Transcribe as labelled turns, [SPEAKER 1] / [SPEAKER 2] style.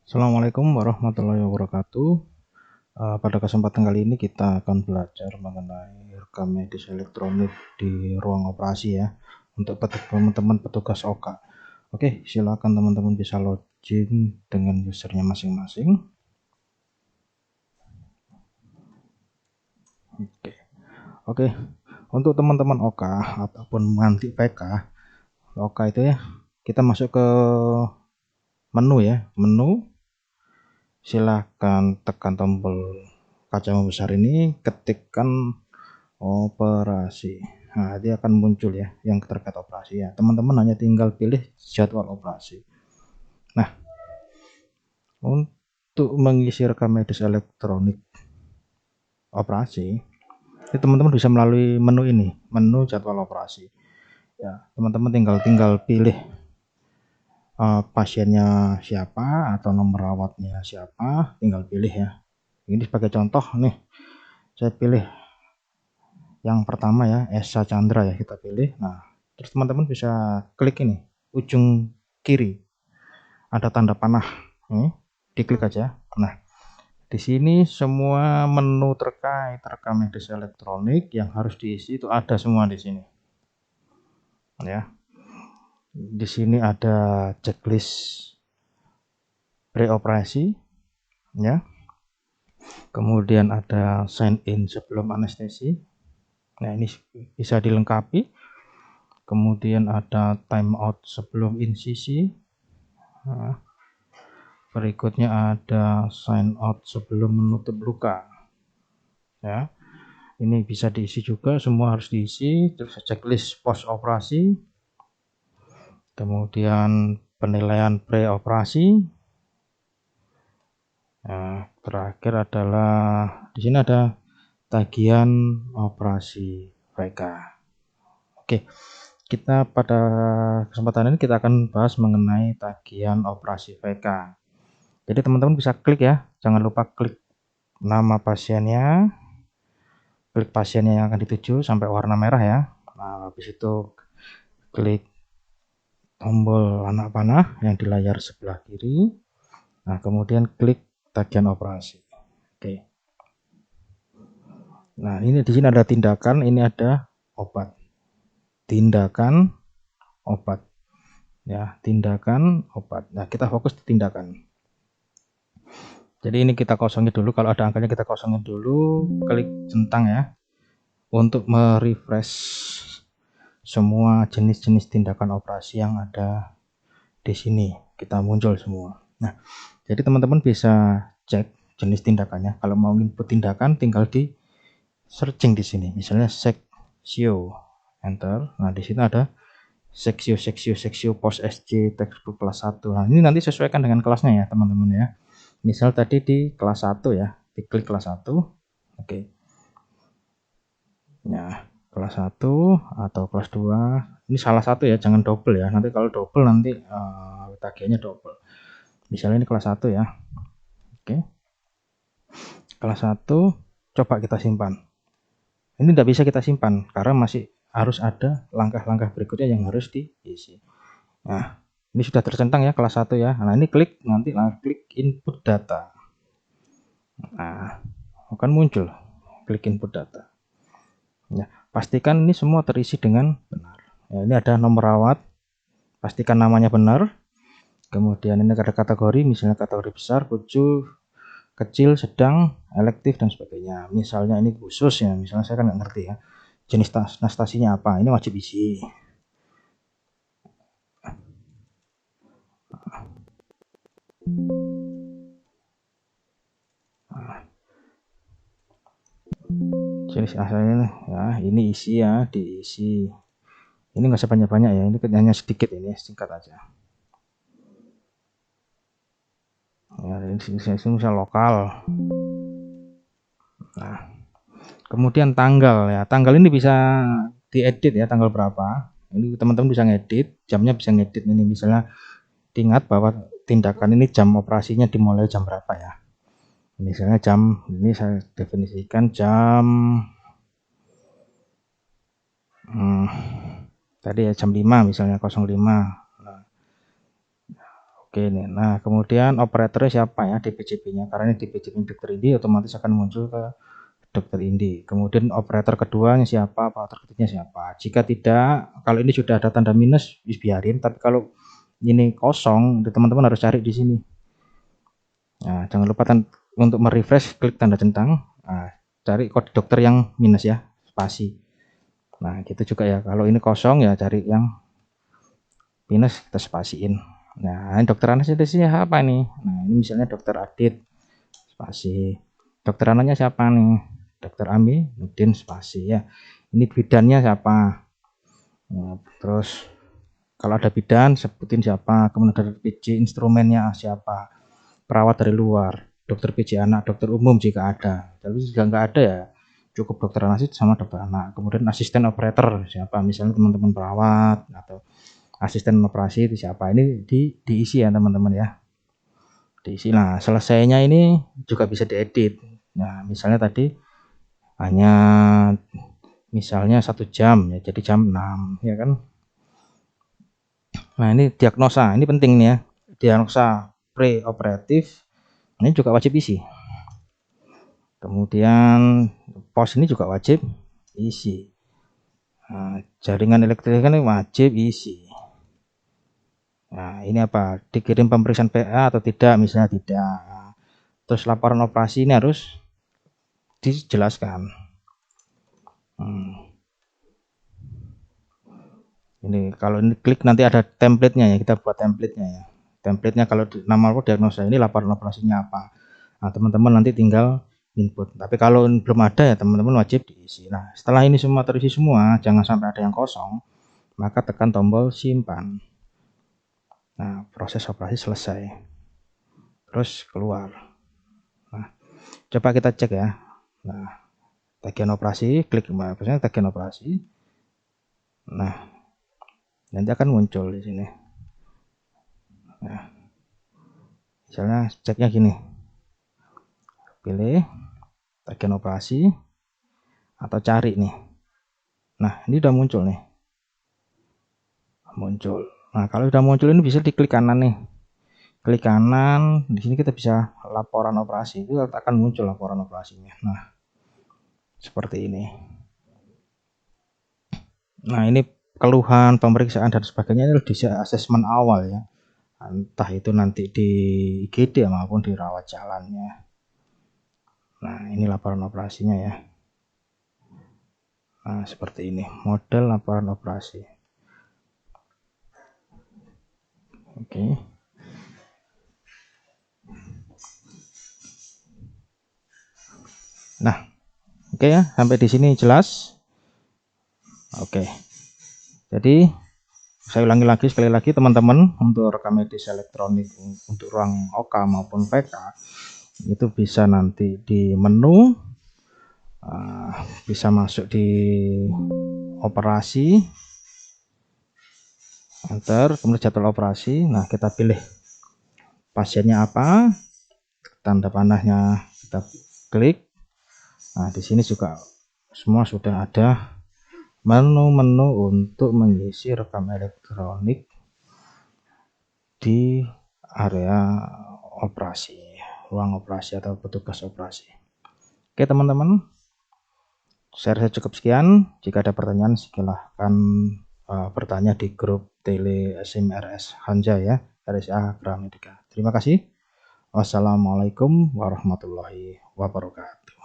[SPEAKER 1] Assalamualaikum warahmatullahi wabarakatuh. Pada kesempatan kali ini kita akan belajar mengenai rekam medis elektronik di ruang operasi ya, untuk teman-teman petugas OK. Oke, silakan teman-teman bisa login dengan usernya masing-masing. Oke, untuk teman-teman OK ataupun nanti PK, OK itu ya, kita masuk ke menu ya, silakan tekan tombol kaca membesar ini, ketikkan operasi. Nah, dia akan muncul ya yang terkait operasi ya. Teman-teman hanya tinggal pilih jadwal operasi. Nah, untuk mengisi rekam medis elektronik operasi, teman-teman bisa melalui menu ini, menu jadwal operasi. Ya, teman-teman tinggal pilih pasiennya siapa atau nomor rawatnya siapa, tinggal pilih ya. Ini sebagai contoh nih, saya pilih yang pertama ya, Esa Chandra ya, kita pilih. Nah, terus teman-teman bisa klik ini ujung kiri ada tanda panah, ini diklik aja. Nah, di sini semua menu terkait rekam medis elektronik yang harus diisi itu ada semua di sini ya. Di sini ada checklist preoperasi ya, kemudian ada sign in sebelum anestesi. Nah, ini bisa dilengkapi. Kemudian ada time out sebelum insisi. Nah, berikutnya ada sign out sebelum menutup luka ya, ini bisa diisi juga, semua harus diisi. Terus checklist post operasi, kemudian penilaian pre-operasi. Nah, terakhir adalah di sini ada tagihan operasi VK. Oke, kita pada kesempatan ini kita akan bahas mengenai tagihan operasi VK. Jadi teman-teman bisa klik ya, jangan lupa klik nama pasiennya, klik pasiennya yang akan dituju sampai warna merah ya. Nah, habis itu klik tombol anak panah yang di layar sebelah kiri. Nah, kemudian klik tagihan operasi. Oke. Nah, ini di sini ada tindakan, ini ada obat. Tindakan, obat. Ya, tindakan, obat. Nah, kita fokus di tindakan. Jadi ini kita kosongin dulu, kalau ada angkanya kita kosongin dulu, klik centang ya, untuk merefresh semua jenis-jenis tindakan operasi yang ada di sini, kita muncul semua. Nah, jadi teman-teman bisa cek jenis tindakannya. Kalau mau input tindakan tinggal di searching di sini. Misalnya seksio, enter. Nah, di sini ada seksio post SC textbook kelas 1. Nah, ini nanti sesuaikan dengan kelasnya ya, teman-teman ya. Misal tadi di kelas 1 ya, diklik kelas 1. Oke. Nah, kelas 1 atau kelas 2. Ini salah satu ya, jangan double ya. Nanti kalau double nanti tagihannya double. Misalnya ini kelas 1 ya. Oke. Kelas 1 coba kita simpan. Ini tidak bisa kita simpan karena masih harus ada langkah-langkah berikutnya yang harus diisi. Nah, ini sudah tercentang ya kelas 1 ya. Nah, ini klik nanti klik input data. Nah, akan muncul klik input data. Ya, pastikan ini semua terisi dengan benar. Ya, ini ada nomor rawat, pastikan namanya benar. Kemudian ini ada kategori, misalnya kategori besar, kecil, sedang, elektif dan sebagainya. Misalnya ini khusus ya, misalnya saya kan nggak ngerti ya jenis anestesinya apa, ini wajib isi. Jenis asalnya ya, ini isi ya, diisi. Ini nggak sebanyak-banyak ya, ini hanya sedikit, ini singkat aja. Ya, ini misal lokal. Nah, kemudian tanggal ya, tanggal ini bisa diedit ya, tanggal berapa. Ini teman-teman bisa ngedit, jamnya bisa ngedit. Ini misalnya diingat bahwa tindakan ini jam operasinya dimulai jam berapa ya. Misalnya jam, ini saya definisikan jam tadi ya jam 5 misalnya 05. Nah, Oke nih. Nah, kemudian operatornya siapa ya, DPJP-nya. Karena ini DPJP dokter Indi, otomatis akan muncul ke dokter Indi. Kemudian operator keduanya siapa, operator ketiganya siapa. Jika tidak, kalau ini sudah ada tanda minus, biarin. Tapi kalau ini kosong, teman-teman harus cari di sini. Nah, jangan lupa untuk merefresh, klik tanda centang. Nah, cari kode dokter yang minus ya, spasi. Nah, gitu juga ya. Kalau ini kosong ya cari yang minus, kita spasiin. Nah, ini dokter anestesinya apa nih? Nah, ini misalnya dokter Adit, spasi. Dokter anaknya siapa nih? Dokter Ami, Nudin, spasi ya. Ini bidannya siapa? Nah, terus kalau ada bidan sebutin siapa, kemudian ada PJ instrumennya siapa, perawat dari luar, dokter PJ anak, dokter umum jika ada. Tapi jika nggak ada ya cukup dokter anak sama dokter anak. Kemudian asisten operator siapa, misalnya teman-teman perawat atau asisten operasi itu siapa. Ini diisi ya teman-teman ya, diisi. Nah, selesainya ini juga bisa diedit. Nah, misalnya tadi hanya misalnya 1 jam ya, jadi jam 6 ya kan. Nah, ini diagnosa, ini penting nih ya, diagnosa preoperatif ini juga wajib isi. Kemudian pos ini juga wajib isi. Nah, jaringan elektrik kan wajib isi. Nah, ini apa, dikirim pemeriksaan PA atau tidak, misalnya tidak. Terus laporan operasi ini harus dijelaskan. Ini kalau ini klik nanti ada template-nya ya, kita buat template-nya ya. Template-nya kalau nama diagnosa ini laporan operasinya apa. Nah, teman-teman nanti tinggal input. Tapi kalau belum ada ya teman-teman wajib diisi. Nah, setelah ini semua terisi semua, jangan sampai ada yang kosong, maka tekan tombol simpan. Nah, proses operasi selesai. Terus keluar. Nah, coba kita cek ya. Nah, tagihan operasi, klik misalnya tagihan operasi. Nah, nanti akan muncul di sini. Nah, misalnya ceknya gini, pilih tagihan operasi atau cari nih. Nah, ini udah muncul nih, muncul. Nah, kalau sudah muncul ini bisa diklik kanan nih, klik kanan. Di sini kita bisa laporan operasi, itu akan muncul laporan operasinya. Nah, seperti ini. Nah, ini keluhan, pemeriksaan dan sebagainya ini bisa asesmen awal ya, entah itu nanti di IGD maupun di rawat jalannya. Nah, ini laporan operasinya ya. Nah, seperti ini model laporan operasi. Oke. Nah, oke ya, sampai di sini jelas. Oke. Jadi saya ulangi lagi sekali lagi teman-teman, untuk rekam medis elektronik untuk ruang OK maupun PK itu bisa nanti di menu, bisa masuk di operasi, enter, kemudian jadwal operasi. Nah, kita pilih pasiennya apa, tanda panahnya kita klik. Nah, di sini juga semua sudah ada menu-menu untuk mengisi rekam elektronik di area operasi, ruang operasi atau petugas operasi. Oke teman-teman, saya rasa cukup sekian. Jika ada pertanyaan silahkan bertanya di grup tele SMRS Hanja ya, RSA Gramedika. Terima kasih. Wassalamualaikum warahmatullahi wabarakatuh.